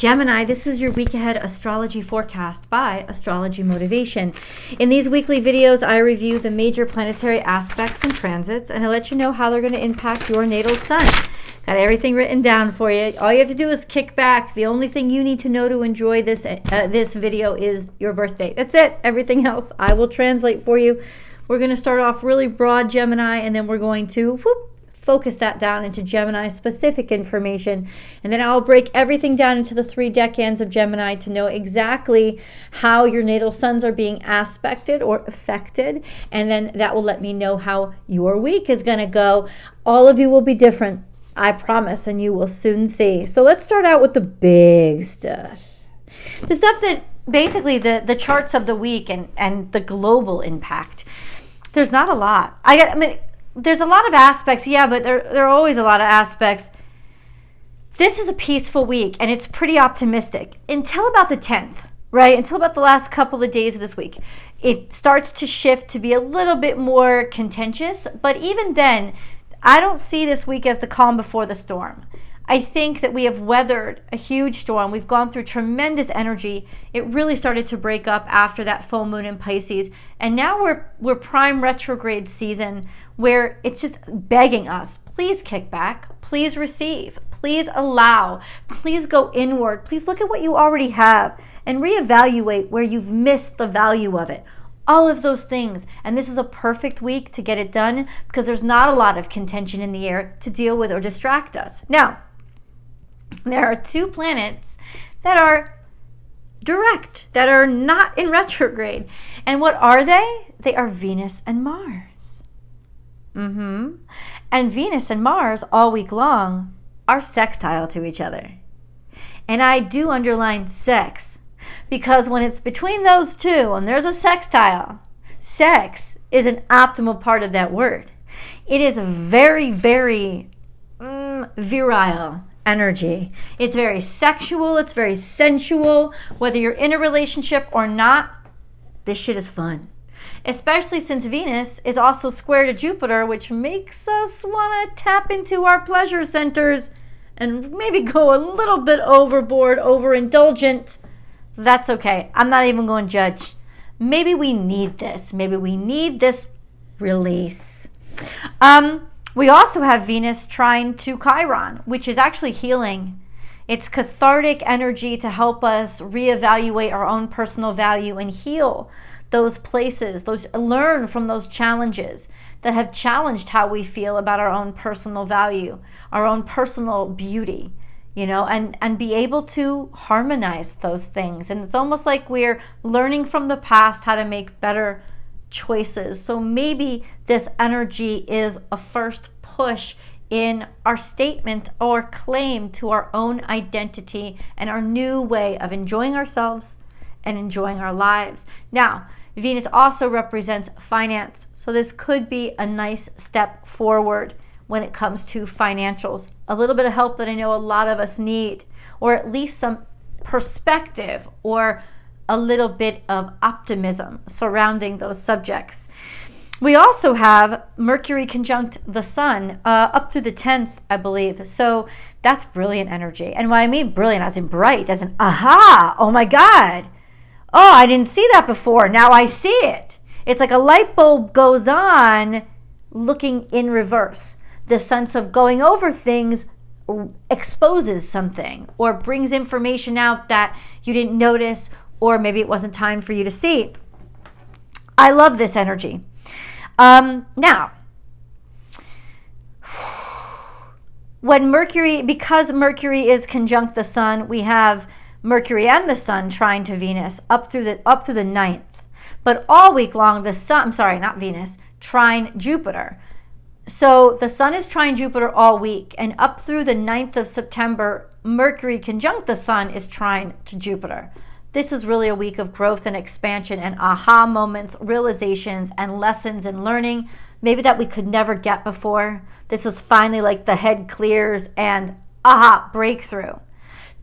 Gemini, this is your week ahead astrology forecast by Astrology Motivation. In these weekly videos, I review the major planetary aspects and transits, and I let you know how they're going to impact your natal sun. Got everything written down for you. All you have to do is kick back. The only thing you need to know to enjoy this video is your birth date. That's it. Everything else I will translate for you. We're going to start off really broad Gemini, and then we're going to focus that down into Gemini specific information, and then I'll break everything down into the 3 decans of Gemini to know exactly how your natal suns are being aspected or affected, and then that will let me know how your week is going to go. All of you will be different, I promise, and you will soon see. So let's start out with the big stuff. The stuff that basically the charts of the week and the global impact. There's not a lot. I mean, there's a lot of aspects, yeah, but there are always a lot of aspects. This is a peaceful week, and it's pretty optimistic until about the 10th, right? Until about the last couple of days of this week. It starts to shift to be a little bit more contentious, but even then, I don't see this week as the calm before the storm. I think that we have weathered a huge storm. We've gone through tremendous energy. It really started to break up after that full moon in Pisces. And now we're prime retrograde season where it's just begging us, please kick back, please receive, please allow, please go inward, please look at what you already have and reevaluate where you've missed the value of it. All of those things. And this is a perfect week to get it done because there's not a lot of contention in the air to deal with or distract us. Now, there are 2 planets that are direct, that are not in retrograde. And what are they? They are Venus and Mars. And Venus and Mars all week long are sextile to each other. And I do underline sex because when it's between those two and there's a sextile, sex is an optimal part of that word. It is very, very virile energy. It's very sexual. It's very sensual. Whether you're in a relationship or not, this shit is fun. Especially since Venus is also square to Jupiter, which makes us want to tap into our pleasure centers and maybe go a little bit overboard, overindulgent. That's okay. I'm not even going to judge. Maybe we need this. Maybe we need this release. We also have Venus trine to Chiron, which is actually healing. It's cathartic energy to help us reevaluate our own personal value and heal those places, learn from those challenges that have challenged how we feel about our own personal value, our own personal beauty, and be able to harmonize those things. And it's almost like we're learning from the past how to make better choices. So maybe this energy is a first push in our statement or claim to our own identity and our new way of enjoying ourselves and enjoying our lives. Now, Venus also represents finance, so this could be a nice step forward when it comes to financials. A little bit of help that I know a lot of us need, or at least some perspective or a little bit of optimism surrounding those subjects. We also have Mercury conjunct the Sun up through the 10th, I believe. So that's brilliant energy. And when I mean brilliant, as in bright, as in aha, oh my God. Oh, I didn't see that before. Now I see it. It's like a light bulb goes on looking in reverse. The sense of going over things exposes something or brings information out that you didn't notice, or maybe it wasn't time for you to see. I love this energy. Now, because Mercury is conjunct the Sun, we have Mercury and the Sun trine to Venus up through the 9th. But all week long, the Sun, trine Jupiter. So the Sun is trine Jupiter all week, and up through the 9th of September, Mercury conjunct the Sun is trine to Jupiter. This is really a week of growth and expansion and aha moments, realizations, and lessons and learning, maybe that we could never get before. This is finally like the head clears and aha, breakthrough.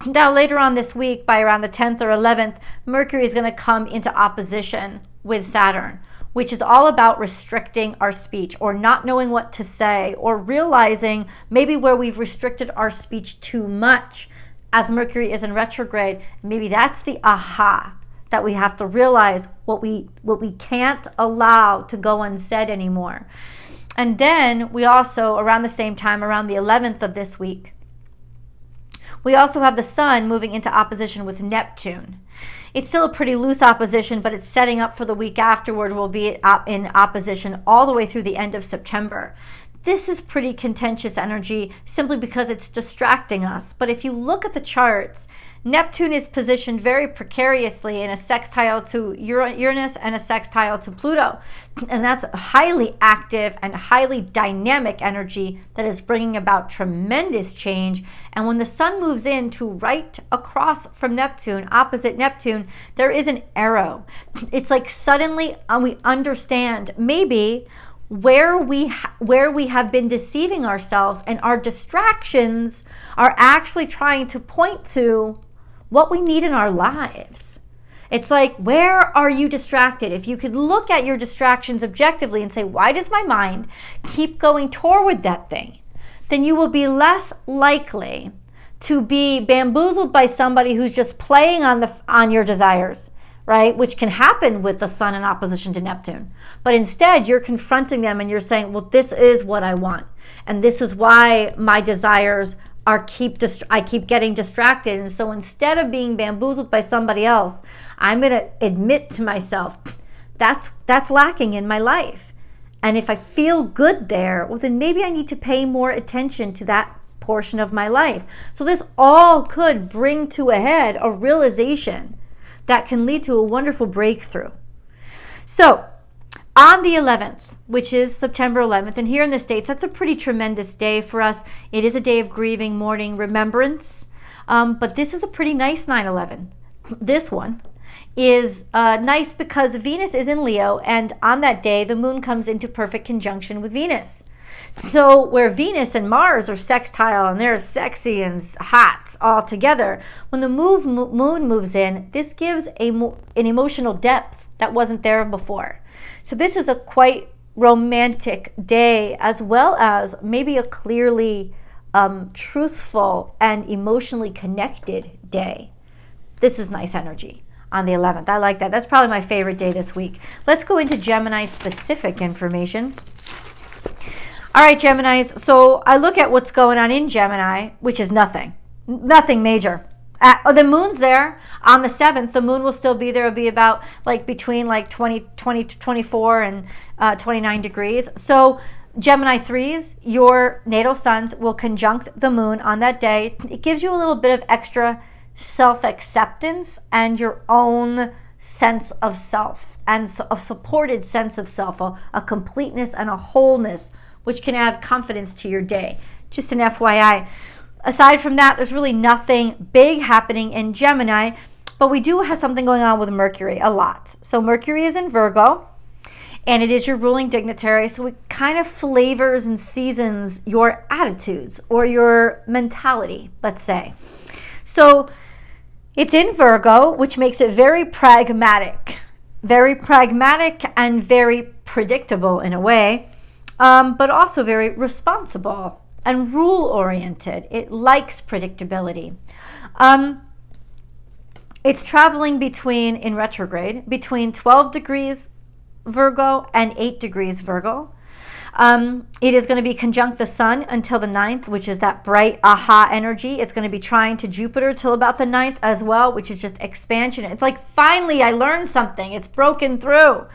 Now later on this week, by around the 10th or 11th, Mercury is going to come into opposition with Saturn, which is all about restricting our speech or not knowing what to say or realizing maybe where we've restricted our speech too much as Mercury is in retrograde. Maybe that's the aha, that we have to realize what we can't allow to go unsaid anymore. And then we also, around the same time, around the 11th of this week, we also have the Sun moving into opposition with Neptune. It's still a pretty loose opposition, but it's setting up for the week afterward. We'll be in opposition all the way through the end of September. This is pretty contentious energy simply because it's distracting us. But if you look at the charts, Neptune is positioned very precariously in a sextile to Uranus and a sextile to Pluto. And that's a highly active and highly dynamic energy that is bringing about tremendous change. And when the Sun moves in to right across from Neptune, opposite Neptune, there is an arrow. It's like suddenly we understand maybe where we have been deceiving ourselves, and our distractions are actually trying to point to what we need in our lives. It's like, where are you distracted? If you could look at your distractions objectively and say, why does my mind keep going toward that thing? Then you will be less likely to be bamboozled by somebody who's just playing on your desires, right? Which can happen with the Sun in opposition to Neptune. But instead, you're confronting them and you're saying, well, this is what I want. And this is why my desires I keep getting distracted. And so instead of being bamboozled by somebody else, I'm going to admit to myself, that's lacking in my life. And if I feel good there, well, then maybe I need to pay more attention to that portion of my life. So this all could bring to a head a realization that can lead to a wonderful breakthrough. So on the 11th, which is September 11th, and here in the States, that's a pretty tremendous day for us. It is a day of grieving, mourning, remembrance, but this is a pretty nice 9/11. This one is nice because Venus is in Leo, and on that day, the moon comes into perfect conjunction with Venus. So where Venus and Mars are sextile and they're sexy and hot all together, when the moon moves in, this gives an emotional depth that wasn't there before. So this is a quite romantic day, as well as maybe a clearly truthful and emotionally connected day. This is nice energy on the 11th. I like that. That's probably my favorite day this week. Let's go into Gemini specific information. All right, Geminis. So I look at what's going on in Gemini, which is nothing major. The moon's there on the 7th. The moon will still be there. It'll be about between 20 to 24 and 29 degrees. So Gemini 3s, your natal suns will conjunct the moon on that day. It gives you a little bit of extra self-acceptance and your own sense of self, and a supported sense of self, a completeness and a wholeness, which can add confidence to your day. Just an FYI. Aside from that, there's really nothing big happening in Gemini, but we do have something going on with Mercury a lot. So Mercury is in Virgo, and it is your ruling dignitary, so it kind of flavors and seasons your attitudes or your mentality, let's say. So it's in Virgo, which makes it very pragmatic and very predictable in a way, but also very responsible and rule-oriented. It likes predictability. It's traveling in retrograde, between 12 degrees Virgo and 8 degrees Virgo. It is going to be conjunct the Sun until the 9th, which is that bright aha energy. It's going to be trying to Jupiter till about the 9th as well, which is just expansion. It's like, finally, I learned something. It's broken through.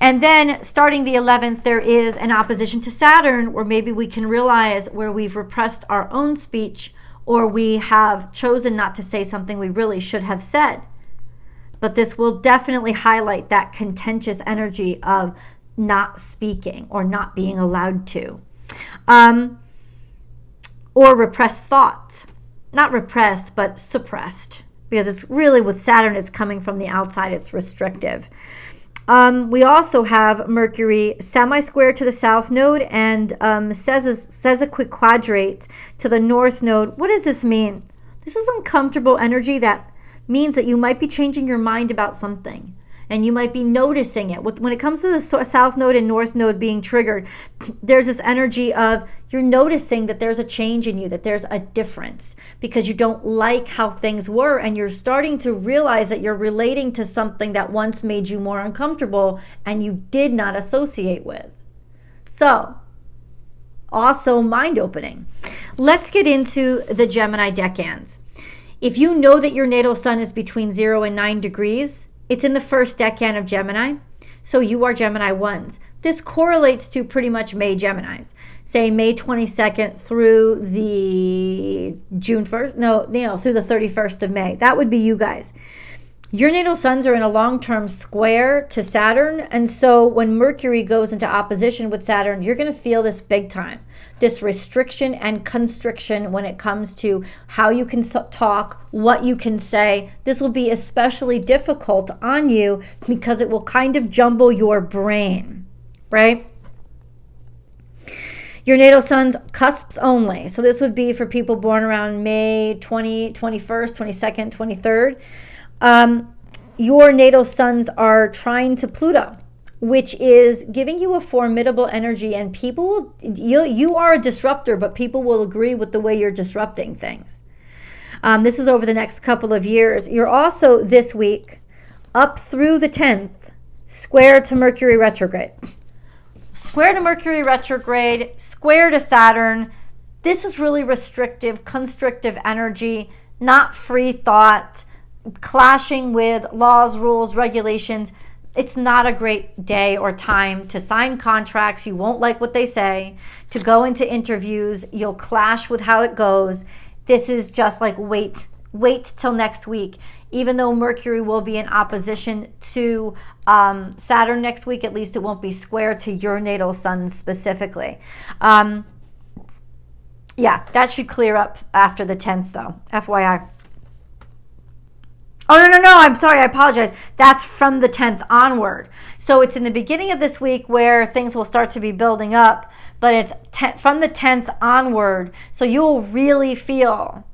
And then starting the 11th, there is an opposition to Saturn, where maybe we can realize where we've repressed our own speech, or we have chosen not to say something we really should have said. But this will definitely highlight that contentious energy of not speaking or not being allowed to. Or repressed thoughts. Not repressed, but suppressed. Because it's really, with Saturn, it's coming from the outside, it's restrictive. We also have Mercury semi-square to the south node and says a quick quadrate to the north node. What does this mean? This is uncomfortable energy that means that you might be changing your mind about something. and you might be noticing it. When it comes to the South Node and North Node being triggered, there's this energy of you're noticing that there's a change in you, that there's a difference because you don't like how things were, and you're starting to realize that you're relating to something that once made you more uncomfortable and you did not associate with. So, also mind-opening. Let's get into the Gemini decans. If you know that your natal sun is between 0 and 9 degrees, it's in the first decan of Gemini, so you are Gemini 1s. This correlates to pretty much May Geminis. Say May 22nd through the June 1st, through the 31st of May. That would be you guys. Your natal suns are in a long-term square to Saturn, and so when Mercury goes into opposition with Saturn, you're going to feel this big time, this restriction and constriction when it comes to how you can talk, what you can say. This will be especially difficult on you because it will kind of jumble your brain, right? Your natal sun's cusps only. So this would be for people born around May 21st, 22nd, 23rd. Your natal suns are trine to Pluto, which is giving you a formidable energy, and people you are a disruptor, but people will agree with the way you're disrupting things. This is over the next couple of years. You're also this week up through the 10th square to Mercury retrograde. Square to Mercury retrograde, square to Saturn. This is really restrictive, constrictive energy, not free thought, clashing with laws, rules, regulations. It's not a great day or time to sign contracts. You won't like what they say. To go into interviews, you'll clash with how it goes. This is just like wait till next week. Even though Mercury will be in opposition to Saturn next week, at least it won't be square to your natal sun specifically. Yeah, that should clear up after the 10th though, FYI. Oh, no, I'm sorry, I apologize. That's from the 10th onward. So it's in the beginning of this week where things will start to be building up, but it's from the 10th onward. So you'll really feel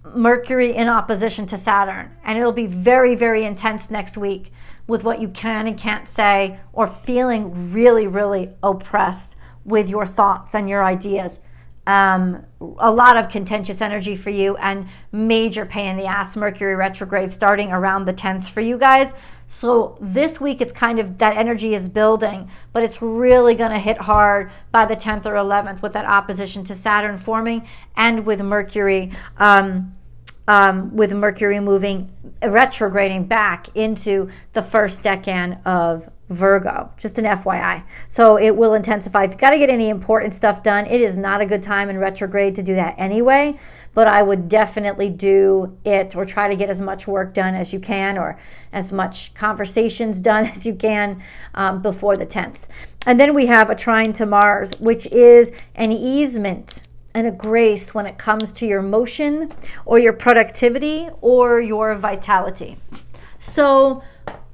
Mercury in opposition to Saturn, and it'll be very, very intense next week with what you can and can't say, or feeling really, really oppressed with your thoughts and your ideas. A lot of contentious energy for you, and major pain in the ass Mercury retrograde starting around the 10th for you guys. So this week it's kind of that energy is building, but it's really going to hit hard by the 10th or 11th with that opposition to Saturn forming, and with Mercury moving, retrograding back into the first decan of Virgo. Just an FYI. So it will intensify. If you got to get any important stuff done, it is not a good time in retrograde to do that anyway, but I would definitely do it, or try to get as much work done as you can, or as much conversations done as you can before the 10th. And then we have a trine to Mars, which is an easement and a grace when it comes to your motion or your productivity or your vitality. So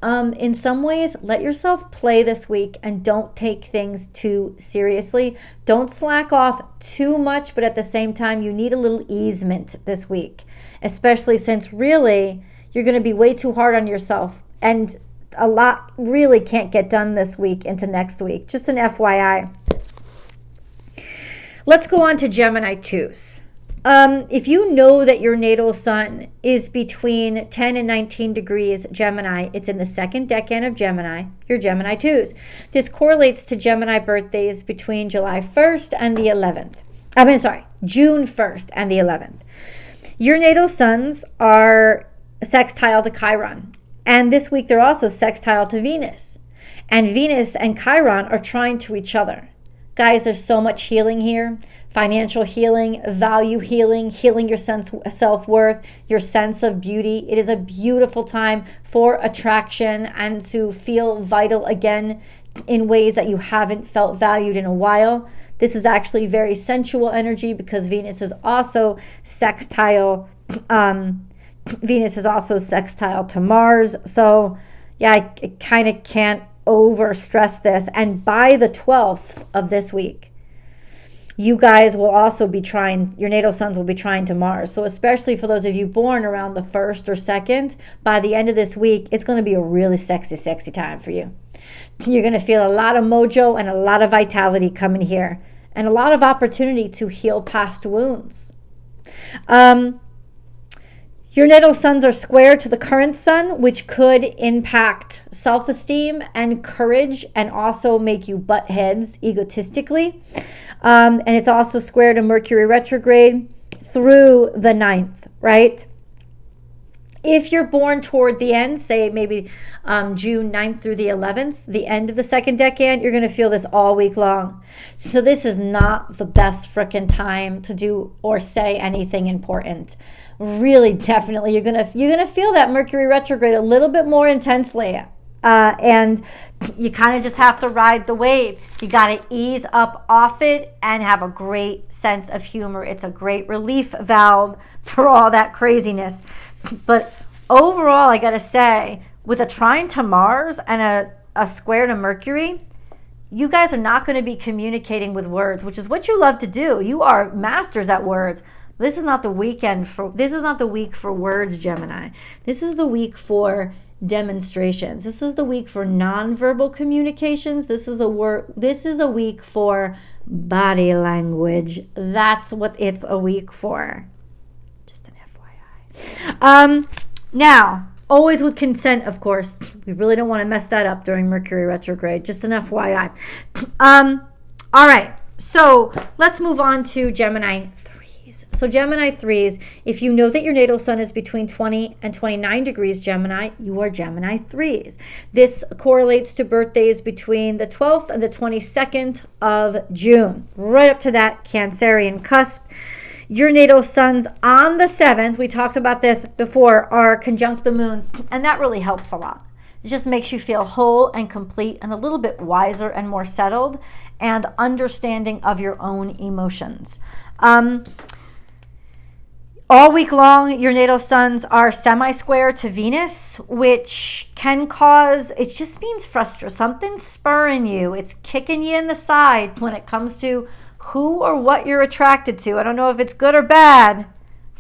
in some ways, let yourself play this week and don't take things too seriously. Don't slack off too much, but at the same time, you need a little easement this week, especially since really you're going to be way too hard on yourself, and a lot really can't get done this week into next week. Just an FYI. Let's go on to Gemini 2s. If you know that your natal sun is between 10 and 19 degrees Gemini, it's in the second decan of Gemini, you're Gemini 2s. This correlates to Gemini birthdays between July 1st and the 11th. June 1st and the 11th. Your natal suns are sextile to Chiron. And this week they're also sextile to Venus. And Venus and Chiron are trying to each other. Guys, there's so much healing here. Financial healing, value healing, healing your self-worth, your sense of beauty. It is a beautiful time for attraction and to feel vital again in ways that you haven't felt valued in a while. This is actually very sensual energy because Venus is also sextile. Venus is also sextile to Mars. So yeah, I kind of can't over stress this. And by the 12th of this week, you guys will also be trying, your natal suns will be trying to Mars. So especially for those of you born around the 1st or 2nd, by the end of this week, it's going to be a really sexy time for you. You're going to feel a lot of mojo and a lot of vitality coming here, and a lot of opportunity to heal past wounds. Your natal suns are square to the current sun, which could impact self-esteem and courage, and also make you butt heads egotistically. And it's also square to Mercury retrograde through the 9th, right? If you're born toward the end, say maybe June 9th through the 11th, the end of the 2nd decade, you're going to feel this all week long. So this is not the best frickin' time to do or say anything important. Really, definitely, you're gonna feel that Mercury retrograde a little bit more intensely, and you kind of just have to ride the wave. You got to ease up off it and have a great sense of humor. It's a great relief valve for all that craziness. But overall, I gotta say, with a trine to Mars and a square to Mercury, you guys are not going to be communicating with words, which is what you love to do. You are masters at words. This is not the week for words, Gemini. This is the week for demonstrations. This is the week for nonverbal communications. This is a week for body language. That's what it's a week for. Just an FYI. Now, always with consent, of course. We really don't want to mess that up during Mercury retrograde. Just an FYI. All right. So let's move on to Gemini. So Gemini 3s, if you know that your natal sun is between 20 and 29 degrees Gemini, you are Gemini 3s. This correlates to birthdays between the 12th and the 22nd of June, right up to that Cancerian cusp. Your natal suns on the 7th, we talked about this before, are conjunct the moon, and that really helps a lot. It just makes you feel whole and complete and a little bit wiser and more settled and understanding of your own emotions. All week long, your natal suns are semi-square to Venus, which can cause, it just means frustration. Something's spurring you. It's kicking you in the side when it comes to who or what you're attracted to. I don't know if it's good or bad,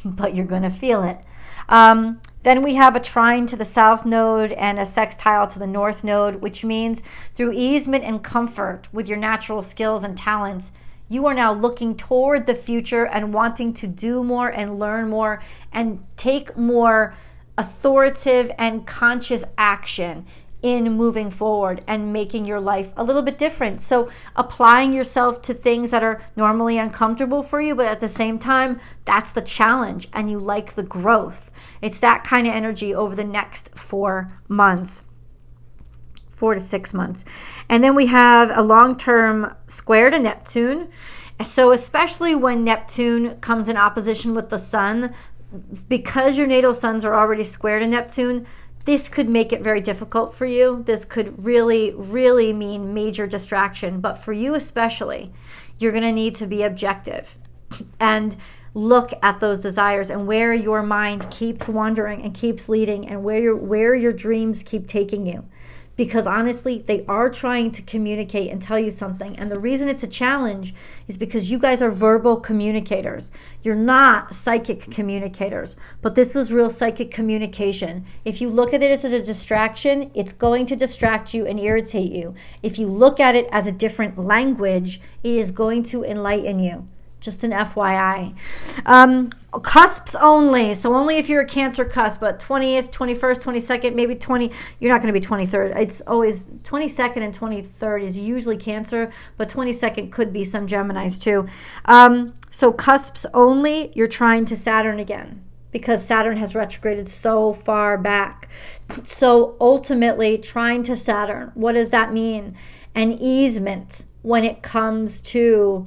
but you're going to feel it. Then we have a trine to the south node and a sextile to the north node, which means through easement and comfort with your natural skills and talents, you are now looking toward the future and wanting to do more and learn more and take more authoritative and conscious action in moving forward and making your life a little bit different. So applying yourself to things that are normally uncomfortable for you, but at the same time, that's the challenge and you like the growth. It's that kind of energy over the next 4 months. 4 to 6 months. And then we have a long-term square to Neptune. So especially when Neptune comes in opposition with the sun, because your natal suns are already square to Neptune, this could make it very difficult for you. This could really, really mean major distraction. But for you especially, you're going to need to be objective and look at those desires and where your mind keeps wandering and keeps leading and where your dreams keep taking you. Because honestly, they are trying to communicate and tell you something. And the reason it's a challenge is because you guys are verbal communicators. You're not psychic communicators, but this is real psychic communication. If you look at it as a distraction, it's going to distract you and irritate you. If you look at it as a different language, it is going to enlighten you. Just an FYI. Cusps only. So only if you're a Cancer cusp, but 20th, 21st, 22nd, maybe 20. You're not going to be 23rd. It's always 22nd and 23rd is usually Cancer, but 22nd could be some Geminis too. So cusps only, you're trying to Saturn again because Saturn has retrograded so far back. So ultimately, trying to Saturn, what does that mean? An easement when it comes to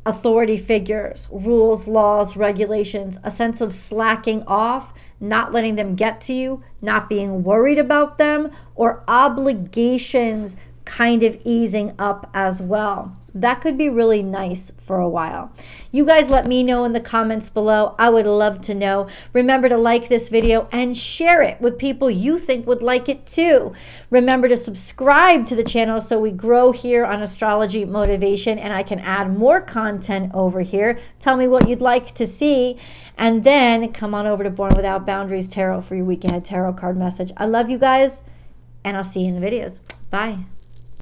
authority figures, rules, laws, regulations, a sense of slacking off, not letting them get to you, not being worried about them, or obligations kind of easing up as well. That could be really nice for a while. You guys let me know in the comments below. I would love to know. Remember to like this video and share it with people you think would like it too. Remember to subscribe to the channel so we grow here on Astrology Motivation and I can add more content over here. Tell me what you'd like to see. And then come on over to Born Without Boundaries Tarot for your week ahead tarot card message. I love you guys and I'll see you in the videos. Bye.